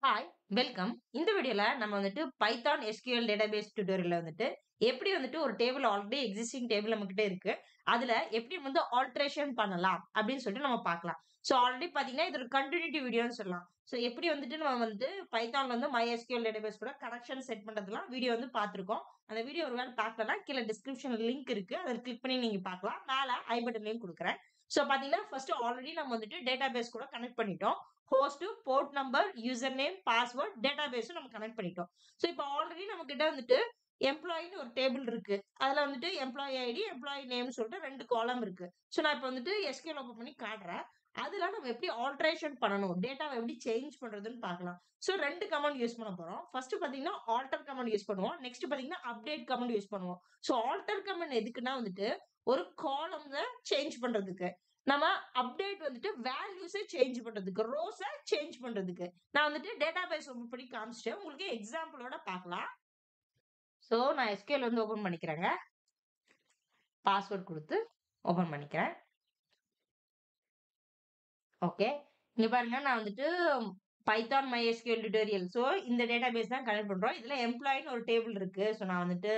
Hi, welcome. இந்த வீடியோல நம்ம வந்துட்டு பைத்தான் எஸ்கியூஎல் டேட்டாபேஸ் டியூட்டோரியல்ல வந்துட்டு எப்படி வந்துட்டு ஒரு டேபிள் ஆல்ரெடி எக்ஸிஸ்டிங் டேபிள் நம்மகிட்ட இருக்கு. அதுல எப்படி வந்து ஆல்டரேஷன் பண்ணலாம் அப்படின்னு சொல்லிட்டு நம்ம பார்க்கலாம். ஸோ ஆல்ரெடி பார்த்தீங்கன்னா, இது ஒரு கன்டினியூட்டி வீடியோன்னு சொல்லலாம். ஸோ எப்படி வந்துட்டு நம்ம வந்து பைத்தான்ல வந்து MySQL டேட்டாபேஸ் கூட கனெக்ஷன் செட் பண்றதெல்லாம் வீடியோ வந்து பார்த்திருக்கோம். அந்த வீடியோ ஒருவேளை பார்க்கலன்னா கீழ டிஸ்கிரிப்ஷன்ல லிங்க் இருக்கு. அத கிளிக் பண்ணி நீங்க பார்க்கலாம். மேல ஐ பட்டன்லயும் குடுக்குறேன். ஸோ பார்த்தீங்கன்னா, ஃபர்ஸ்ட் ஆல்ரெடி நம்ம வந்துட்டு டேட்டாபேஸ் கூட கனெக்ட் பண்ணிட்டோம். Host, port number, user name, password, டேட்டாபேஸும் நம்ம கனெக்ட் பண்ணிட்டோம். ஸோ இப்போ ஆல்ரெடி நம்ம கிட்ட வந்துட்டு எம்ப்ளாயின்னு ஒரு டேபிள் இருக்கு. அதுல வந்துட்டு எம்ப்ளாயி ஐடி, எம்ப்ளாயி நேம்னு சொல்லிட்டு 2 காலம் இருக்கு. ஸோ நான் இப்போ வந்துட்டு எஸ்கியூஎல் ஓப்பன் பண்ணி காட்டுறேன். அதுல நம்ம எப்படி ஆல்டரேஷன் பண்ணணும், டேட்டாவ எப்படி சேஞ்ச் பண்றதுன்னு பார்க்கலாம். ஸோ 2 கமாண்ட் யூஸ் பண்ண போறோம். ஃபர்ஸ்ட் பார்த்தீங்கன்னா ஆல்டர் கமாண்ட் யூஸ் பண்ணுவோம். நெக்ஸ்ட் பார்த்தீங்கன்னா அப்டேட் கமாண்ட் யூஸ் பண்ணுவோம். ஸோ ஆல்டர் கமாண்ட் எதுக்குன்னா வந்துட்டு ஒரு காலம்ல சேஞ்ச் பண்றதுக்கு. நம்ம அப்டேட் வந்துட்டு வேல்யூஸை சேஞ்ச் பண்றதுக்கு, ரோஸை சேஞ்ச் பண்றதுக்கு. நான் வந்துட்டு டேட்டாபேஸ் ஓப்பன் பண்ணி காமிச்சிட்டேன். உங்களுக்கு எக்ஸாம்பிளோட பார்க்கலாம். ஸோ நான் எஸ்கியூஎல் வந்து ஓப்பன் பண்ணிக்கிறேங்க. பாஸ்வேர்ட் கொடுத்து ஓப்பன் பண்ணிக்கிறேன். ஓகே. இங்க பாருங்க நான் வந்துட்டு பைத்தான் MySQL டியூட்டோரியல். ஸோ இந்த டேட்டாபேஸ் தான் கனெக்ட் பண்றோம். இதுல எம்ப்ளாயின்னு ஒரு டேபிள் இருக்கு. ஸோ நான் வந்துட்டு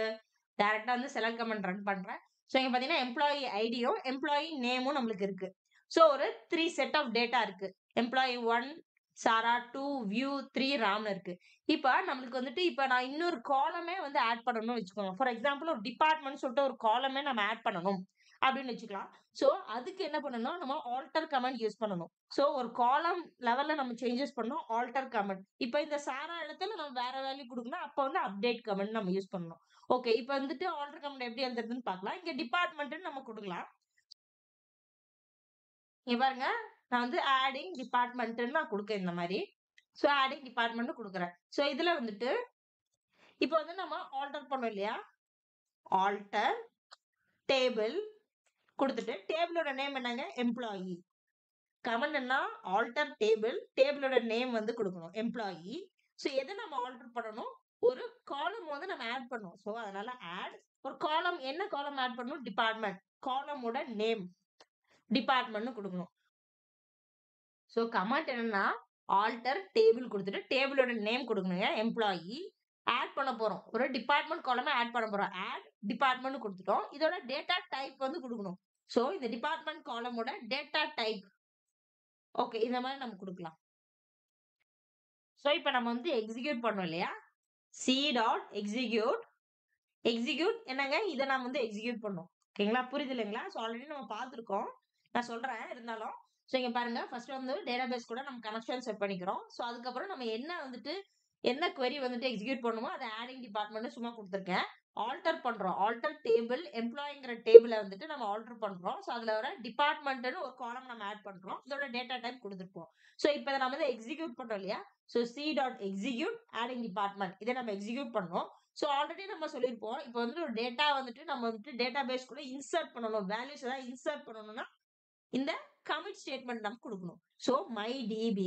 டைரக்ட்டா வந்து செலக்ட் கமாண்ட் ரன் பண்றேன். ஸோ இங்க பார்த்தீங்கன்னா, எம்ப்ளாயி ஐடியும், எம்ப்ளாயி நேமும் நம்மளுக்கு இருக்கு. ஸோ ஒரு 3 செட் ஆஃப் டேட்டா இருக்கு. எம்ப்ளாயி 1, சாரா 2, வியூ 3, ராம்னு இருக்கு. இப்ப நம்மளுக்கு வந்துட்டு இப்ப நான் இன்னொரு காலமே வந்து ஆட் பண்ணணும்னு வச்சுக்கோங்க. ஃபார் எக்ஸாம்பிள் ஒரு டிபார்ட்மென்ட்னு சொல்லிட்டு ஒரு காலமே நம்ம ஆட் பண்ணணும் அப்படின்னு வச்சுக்கலாம். ஸோ அதுக்கு என்ன பண்ணணும்னா, நம்ம ஆல்டர் கமாண்ட் யூஸ் பண்ணணும். ஸோ ஒரு காலம் லெவல்ல நம்ம சேஞ்சஸ் பண்ணணும். Alter command. இப்ப இந்த சாரா இடத்துல நம்ம வேற வேல்யூ குடுக்கணும். அப்ப வந்து அப்டேட் கமாண்ட் நம்ம யூஸ் பண்ணணும். ஓகே. இப்ப வந்துட்டு ஆல்டர் கமாண்ட் எப்படி எழுதுறதுன்னு பார்க்கலாம். இங்க டிபார்ட்மென்ட்ன்னு நம்ம குடுக்கலாம். இங்க பாருங்க. நான் வந்து ஆடிங் டிபார்ட்மென்ட்ன்னு நான் குடுக்கேன் இந்த மாரி. ஸோ ஆடிங் டிபார்ட்மென்ட்ன்னு குடுக்குறேன். ஸோ இதுல வந்துட்டு இப்ப வந்து நம்ம ஆல்டர் பண்ணோம் இல்லையா? ஆல்டர் டேபிள் குடுத்துட்டு டேபிளோட நேம் என்னங்க? எம்ப்ளாயி. கமாண்ட் என்ன? Alter table. டேபிளோட நேம் வந்து குடுக்கணும். எம்ப்ளாயி. ஸோ எத நம்ம ஆல்டர் பண்ணணும்? ஒரு காலம் வந்து நம்ம ஆட் பண்ணணும். ஸோ அதனால ஆட் ஒரு காலம் என்ன காலம் ஆட் பண்ணணும்? டிபார்ட்மென்ட். காலமோட நேம் டிபார்ட்மென்ட்னு குடுக்கணும். ஸோ கமாண்ட் என்னன்னா, ஆல்டர் டேபிள் குடுத்துட்டு டேபிளோட நேம் குடுக்கணுங்க. எம்ப்ளாயி. ஆட் பண்ண போறோம். ஒரு டிபார்ட்மென்ட் காலமா ஆட் பண்ண போறோம். ஆட் டிபார்ட்மென்ட்னு குடுத்துட்டோம். இதோட டேட்டா டைப் வந்து குடுக்கணும். ஸோ இந்த டிபார்ட்மென்ட் காலமோட டேட்டா டைப். ஓகே. இந்த மாரி நம்ம குடுக்கலாம். ஸோ இப்ப நம்ம வந்து எக்ஸிக்யூட் பண்ணோம் இல்லையா? C dot execute. எக்ஸிக்யூட் என்னங்க? இத நாம வந்து எக்ஸிக்யூட் பண்ணணும். ஓகேங்களா? புரியுது இல்லைங்களா? ஸோ ஆல்ரெடி நம்ம பார்த்துருக்கோம். நான் சொல்றேன் இருந்தாலும். ஸோ இங்க பாருங்க. ஃபர்ஸ்ட் வந்து டேட்டாபேஸ் கூட நம்ம கனெக்ஷன் செட் பண்ணிக்கிறோம். ஸோ அதுக்கப்புறம் நம்ம என்ன வந்துட்டு என்ன குவெரி வந்துட்டு எக்ஸிக்யூட் பண்ணணுமோ அத ஆடிங் டிபார்ட்மென்ட்னு சும்மா குடுத்துருக்கேன். ஆல்டர் பண்றோம். ஆல்டர் டேபிள் எம்ப்ளாயிங்கிற டேபிள வந்துட்டு நம்ம ஆல்டர் பண்றோம். ஸோ அதுல வர டிபார்ட்மென்ட்ன்னு ஒரு காலம் நம்ம ஆட் பண்றோம். இதோட டேட்டா டைப் குடுத்துருப்போம். ஸோ இப்ப இத நம்ம வந்து எக்ஸிக்யூட் பண்றோம் இல்லையா? So C dot execute adding department. இத நம்ம எக்ஸிக்யூட் பண்ணோம். ஸோ ஆல்ரெடி நம்ம சொல்லியிருப்போம். இப்ப வந்துட்டு ஒரு டேட்டா வந்துட்டு நம்ம வந்துட்டு டேட்டாபேஸ் கூட இன்சர்ட் பண்ணணும். வேல்யூஸ் ஏதாவது இன்சர்ட் பண்ணணும்னா, இந்த கமிட் ஸ்டேட்மெண்ட் நம்ம குடுக்கணும். So mydb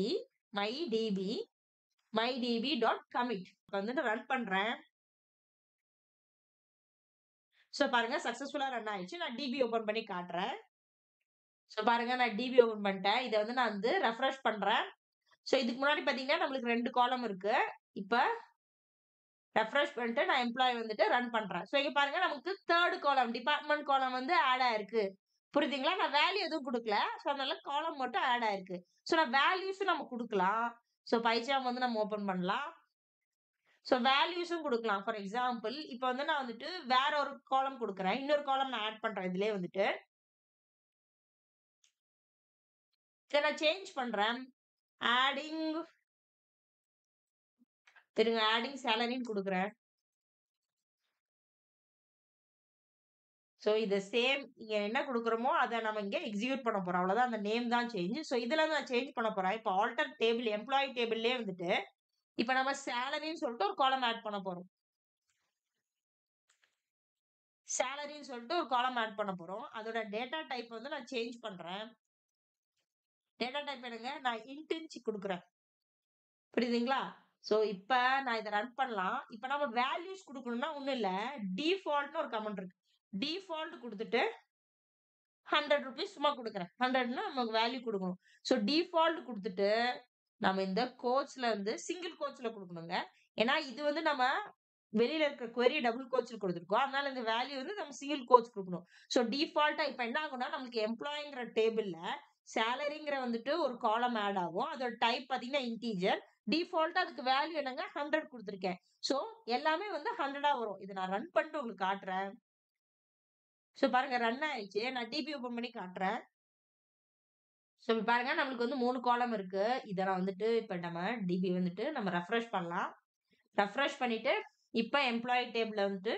dot commit. இப்ப வந்துட்டு ரன் பண்றேன். ஸோ பாருங்க சக்சஸ்ஃபுல்லா ரன் ஆயிடுச்சு. நான் டிபி ஓப்பன் பண்ணி காட்டுறேன். ஸோ பாருங்க நான் டிபி ஓப்பன் பண்ணிட்டேன். இத வந்து நான் வந்து ரெஃப்ரெஷ் பண்றேன். ஸோ இதுக்கு முன்னாடி பார்த்தீங்கன்னா, நம்மளுக்கு 2 காலம் இருக்கு. இப்ப ரெஃப்ரெஷ் பண்ணிட்டு நான் எம்ப்ளாயி வந்துட்டு ரன் பண்றேன். ஸோ இங்க பாருங்க நமக்கு 3 காலம் டிபார்ட்மென்ட் காலம் வந்து ஆட் ஆயிருக்கு. புரியுதுங்களா? நான் வேல்யூ எதுவும் குடுக்கல. ஸோ அதனால காலம் மட்டும் ஆட் ஆயிருக்கு. ஸோ நான் வேல்யூஸும் நம்ம குடுக்கலாம். ஸோ பைசார்ம் வந்து நம்ம ஓப்பன் பண்ணலாம். ஸோ வேல்யூஸும் குடுக்கலாம். ஃபார் எக்ஸாம்பிள் இப்ப வந்து நான் வந்துட்டு வேற ஒரு காலம் குடுக்குறேன். இன்னொரு காலம் நான் ஆட் பண்றேன் இதுலயே வந்துட்டு. இத நான் சேஞ்ச் பண்றேன். ஆடிங் இருங்க ஆடிங் சேலரின்னு குடுக்குறேன். ஸோ இத சேம் இங்க என்ன குடுக்குறோமோ, அத நம்ம இங்க எக்ஸிக்யூட் பண்ண போறோம். அவ்வளவுதான். அந்த நேம் தான் சேஞ்ச். ஸோ இதுல நான் சேஞ்ச் பண்ண போறேன். இப்ப ஆல்டர் டேபிள் எம்ப்ளாயி டேபிள்லயே வந்துட்டு, இப்ப நம்ம சேலரின்னு சொல்லிட்டு ஒரு காலம் ஆட் பண்ண போறோம். சேலரின்னு சொல்லிட்டு ஒரு காலம் ஆட் பண்ண போறோம். அதோட டேட்டா டைப் வந்து நான் சேஞ்ச் பண்றேன். டேட்டா டைப் என்னங்க? நான் இன்ட்ன்னு குடுக்குறேன். புரியுதுங்களா? ஸோ இப்ப நான் இத ரன் பண்ணலாம். இப்ப நம்ம வேல்யூஸ் குடுக்கணும்னா ஒண்ணும் இல்ல. டிஃபால்ட்ன்னு ஒரு கமாண்ட் இருக்கு. டிஃபால்ட் குடுத்துட்டு ₹100 சும்மா குடுக்குறேன். 100ன்னா நமக்கு வேல்யூ குடுக்கணும். ஸோ டிஃபால்ட் குடுத்துட்டு, நம்ம இந்த கோட்ஸ்ல வந்து சிங்கிள் கோட்ஸ்ல கொடுக்கணுங்க. ஏன்னா இது வந்து நம்ம வெளியில இருக்க query டபுள் கோட்ஸ்ல கொடுத்துருக்கோம். அதனால இந்த வேல்யூ வந்து நம்ம சிங்கிள் கோட்ஸ் கொடுக்கணும். ஸோ டிஃபால்ட்டா இப்ப என்ன ஆகும்னா நமக்கு எம்ப்ளாயிங்கிற டேபிள்ல சேலரிங்கிற வந்துட்டு ஒரு காலம் ஆட் ஆகும். அதோட டைப் பாத்தீங்கன்னா இன்டீஜர். டிஃபால்ட்டா அதுக்கு வேல்யூ என்னங்க 100 கொடுத்துருக்கேன். ஸோ எல்லாமே வந்து 100ஆ வரும். இதை நான் ரன் பண்ணிட்டு உங்களுக்கு காட்டுறேன். ஸோ பாருங்க ரன் ஆயிடுச்சு. நான் டிபி ஓபன் பண்ணி காட்டுறேன். ஸோ இப்ப பாருங்க நம்மளுக்கு வந்து 3 காலம் இருக்கு. இத நான் வந்துட்டு இப்ப நம்ம டிபி வந்துட்டு நம்ம ரெஃப்ரெஷ் பண்ணலாம். ரெஃப்ரெஷ் பண்ணிட்டு இப்ப எம்ப்ளாயி டேபிள்ல வந்துட்டு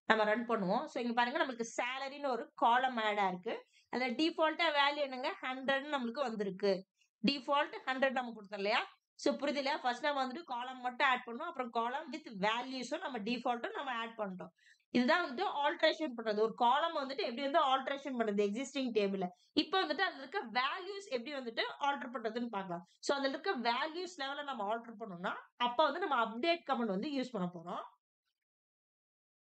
நம்ம ரன் பண்ணுவோம். ஸோ இங்க பாருங்க நம்மளுக்கு சேலரின்னு ஒரு காலம் ஆட் ஆயிருக்கு. அதுல டிஃபால்ட்டா வேல்யூ என்னங்க 100ன்னு நம்மளுக்கு வந்திருக்கு. டிஃபால்ட் 100 நம்ம கொடுத்தோம் இல்லையா? ஸோ புரியுது இல்லையா? ஃபர்ஸ்ட் நம்ம வந்துட்டு காலம் மட்டும் ஆட் பண்ணோம். அப்புறம் காலம் வித் வேல்யூஸும் நம்ம டிஃபால்ட்டும் நம்ம ஆட் பண்ணிட்டோம். இதுதான் வந்துட்டு ஆல்டரேஷன் பண்றது. ஒரு காலம் வந்துட்டு எப்படி வந்து ஆல்டரேஷன் பண்றது எக்ஸிஸ்டிங் டேபிள்ல. இப்ப வந்துட்டு அதுல இருக்க வேல்யூஸ் எப்படி வந்துட்டு ஆல்டர் பண்றதுன்னு பார்க்கலாம். சோ அதுல இருக்க வேல்யூஸ் லெவல்ல நம்ம ஆல்டர் பண்ணோம்னா, அப்ப வந்து நம்ம அப்டேட் கமாண்ட் வந்து யூஸ் பண்ண போறோம்.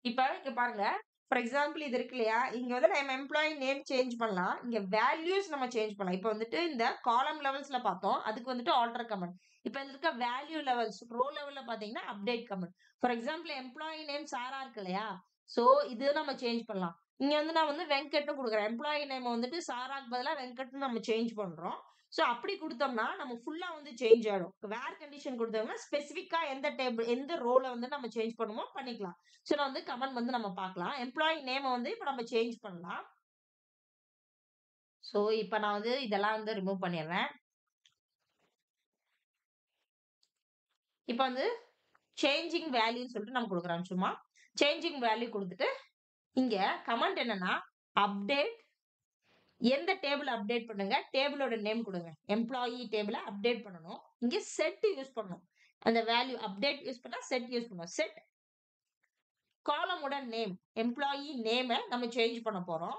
இப்ப இங்க பாருங்க. ஃபார் எக்ஸாம்பிள் இது இருக்கு இல்லையா? இங்க வந்து நம்ம எம்ப்ளாயி நேம் சேஞ்ச் பண்ணலாம். இங்க வேல்யூஸ் நம்ம சேஞ்ச் பண்ணலாம். இப்ப வந்துட்டு இந்த காலம் லெவல்ஸ்ல பார்த்தோம். அதுக்கு வந்துட்டு ஆல்டர் கமாண்ட். இப்ப இதுல இருக்க வேல்யூ லெவல்ஸ், ரோ லெவல்ல பாத்தீங்கன்னா update command. For example employee name Sara இருக்கு இல்லையா? சோ இது நம்ம சேஞ்ச் பண்ணலாம். இங்க வந்து நான் வந்து வெங்கட்னு குடுக்குறேன். எம்ப்ளாயி நேம் வந்துட்டு சாராக்கு பதிலா வெங்கட்னு நம்ம சேஞ்ச் பண்றோம். சோ அப்படி குடுத்தோம்னா நம்ம ஃபுல்லா வந்து சேஞ்ச் ஆயிடும். வேர் கண்டிஷன் குடுத்தோம்னா ஸ்பெசிஃபிக்கா எந்த டேபிள் எந்த ரோல வந்து நம்ம சேஞ்ச் பண்ணுமோ பண்ணிக்கலாம். சோ நான் வந்து கமெண்ட் வந்து நம்ம பார்க்கலாம். எம்ப்ளாயி நேம வந்து இப்ப நம்ம சேஞ்ச் பண்ணலாம். சோ இப்ப நான் வந்து இதெல்லாம் வந்து ரிமூவ் பண்ணிடுறேன். இப்ப வந்து சேஞ்சிங் வேல்யூன்னு சொல்லிட்டு நம்ம குடுக்குறோம் சும்மா. சேஞ்சிங் வேல்யூ குடுத்துட்டு, இங்க கமாண்ட் என்னன்னா, அப்டேட் எந்த டேபிள் அப்டேட் பண்ணுங்க. டேபிளோட நேம் குடுங்க. எம்ப்ளாயி டேபிள அப்டேட் பண்ணணும். இங்க செட் யூஸ் பண்ணணும். அந்த வேல்யூ அப்டேட் யூஸ் பண்ணா செட் யூஸ் பண்ணணும். செட் காலமோட நேம். எம்ப்ளாயி நேம நம்ம சேஞ்ச் பண்ண போறோம்.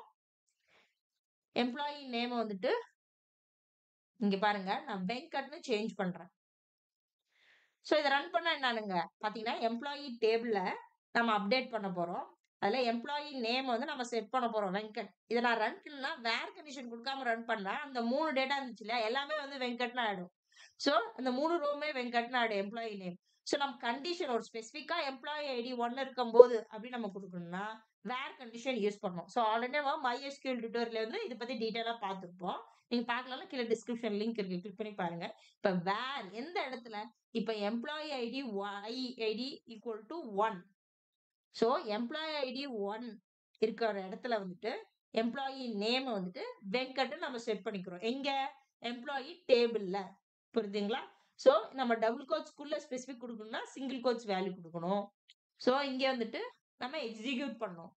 எம்ப்ளாயி நேம வந்துட்டு இங்க பாருங்க. நான் வெங்கட்னு சேஞ்ச் பண்றேன். சோ இத ரன் பண்ணா என்னானுங்க? பாத்தீங்கன்னா, எம்ப்ளாயி டேபிள்ல நம்ம அப்டேட் பண்ண போறோம். அதுல எம்ப்ளாயி நேம் வந்து நம்ம செட் பண்ண போறோம் வெங்கட். இத நான் ரன் பண்ணா வேர் கண்டிஷன் குடுக்காம ரன் பண்ணா, அந்த 3 டேட்டா இருந்துச்சு இல்லையா? எல்லாமே வந்து வெங்கட்னு ஆயிடும். சோ அந்த 3 ரோவுமே வெங்கட்னு ஆயிடும் எம்ப்ளாயி நேம். சோ நம்ம கண்டிஷன் ஒரு ஸ்பெசிஃபிக்கா எம்ப்ளாயி ஐடி 1 இருக்கும்போது அப்படி நம்ம குடுக்கணும்னா, வேர் கண்டிஷன் யூஸ் பண்ணணும். சோ ஆல்ரெடி நம்ம MySQL டியூட்டோரியல்ல வந்து இத பத்தி டீடைலா பார்த்திருப்போம். நீங்க பார்க்கலன்னா கீழ டிஸ்கிரிப்ஷன் லிங்க் இருக்கு. கிளிக் பண்ணி பாருங்க. இப்ப வேர் எந்த இடத்துல இப்ப employee ID y ID equal to 1. So employee ID 1 இருக்கிற இடத்துல வந்துட்டு எம்ப்ளாயி நேம் வந்துட்டு வெங்கட்னு நம்ம செட் பண்ணிக்கிறோம். எங்க? எம்ப்ளாயி டேபிள்ல. புரியுதுங்களா? சோ நம்ம டபுள் கோட்ஸ்க்குள்ள ஸ்பெசிஃபிக் குடுக்கணும்னா சிங்கிள் கோட்ஸ் வேல்யூ குடுக்கணும். சோ இங்க வந்துட்டு நம்ம எக்ஸிக்யூட் பண்ணணும்.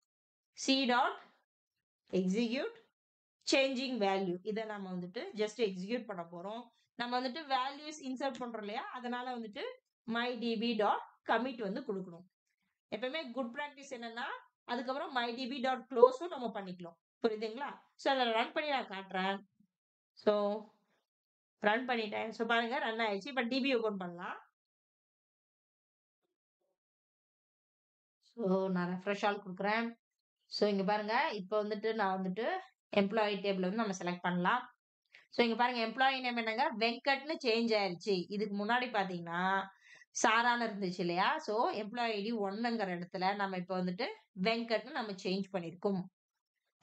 C dot execute changing value. இத நம்ம வந்துட்டு ஜஸ்ட் எக்ஸிக்யூட் பண்ண போறோம். நம்ம வந்துட்டு வேல்யூஸ் இன்சர்ட் பண்றோம் இல்லையா? அதனால வந்துட்டு mydb.commit வந்து குடுக்கணும். எப்பவுமே குட் பிராக்டிஸ் என்னன்னா, அதுக்கப்புறம் mydb.closeம் நம்ம பண்ணிக்கலாம். புரியுதுங்களா? சோ அத ரன் பண்ணி நான் காட்டுறேன். சோ ரன் பண்ணிட்டேன். சோ பாருங்க ரன் ஆயிடுச்சு. இப்ப டிபி ஓபன் பண்ணலாம். சோ நான் ரெஃப்ரெஷ் ஆல் குடுக்குறேன். சோ இங்க பாருங்க, இப்ப வந்துட்டு நான் வந்துட்டு எம்ப்ளாயி டேபிள் வந்து நம்ம செலக்ட் பண்ணலாம். சோ இங்க பாருங்க எம்ப்ளாயி நேம் என்னங்க வெங்கட்னு சேஞ்ச் ஆயிருச்சு. இதுக்கு முன்னாடி பாத்தீங்கன்னா சாரான்னு இருந்துச்சு இல்லையா? சோ எம்ப்ளாயி ஐடி 1ங்கிற இடத்துல நம்ம இப்ப வந்துட்டு வெங்கட்னு நம்ம சேஞ்ச் பண்ணியிருக்கோம்.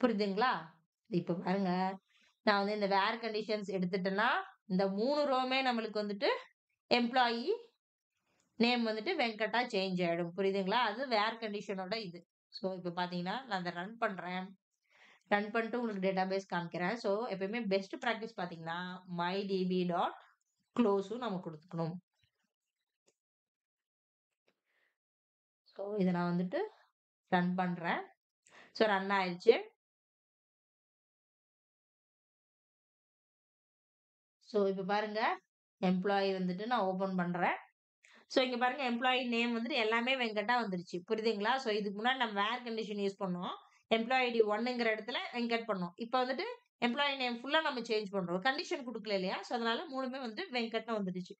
புரியுதுங்களா? இப்ப பாருங்க நான் வந்து இந்த வேர் கண்டிஷன்ஸ் எடுத்துட்டேன்னா, இந்த 3 ரோவுமே நம்மளுக்கு வந்துட்டு எம்ப்ளாயி நேம் வந்துட்டு வெங்கட்டா சேஞ்ச் ஆயிடும். புரியுதுங்களா? அது வேர் கண்டிஷனோட இது. சோ இப்ப பாத்தீங்கன்னா, நான் அத ரன் பண்றேன். ரன் பண்ணிட்டு உங்களுக்கு டேட்டாபேஸ் காமிக்கிறேன். சோ எப்பயுமே பெஸ்ட் பிராக்டிஸ் பாத்தீங்கன்னா, mydb.closeம் நம்ம குடுத்துக்கணும். சோ இத நான் வந்துட்டு ரன் பண்றேன். சோ ரன் ஆயிருச்சு. சோ இப்ப பாருங்க, எம்ப்ளாயி வந்துட்டு நான் ஓப்பன் பண்றேன். சோ இங்க பாருங்க எம்ப்ளாயி நேம் வந்துட்டு எல்லாமே வெங்கட்டா வந்துருச்சு. புரியுதுங்களா? சோ இதுக்கு முன்னாடி நம்ம வேர் கண்டிஷன் யூஸ் பண்ணோம். எம்ப்ளாயி ஐடி 1ங்கிற இடத்துல வெங்கட் பண்ணோம். இப்ப வந்துட்டு எம்ப்ளாயி நேம் ஃபுல்லா நம்ம சேஞ்ச் பண்றோம். கண்டிஷன் குடுக்கல இல்லையா? சோ அதனால 3மே வந்து வெங்கட்னு வந்துருச்சு.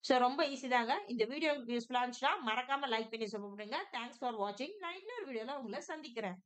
சோ ரொம்ப ஈஸி தாங்க. இந்த வீடியோ உங்களுக்கு யூஸ்ஃபுல்லா இருந்துச்சுன்னா மறக்காம லைக் பண்ணி சப்போர்ட் பண்ணுங்க. தேங்க்ஸ் ஃபார் வாட்சிங். நான் இன்னொரு வீடியோல உங்கள சந்திக்கிறேன்.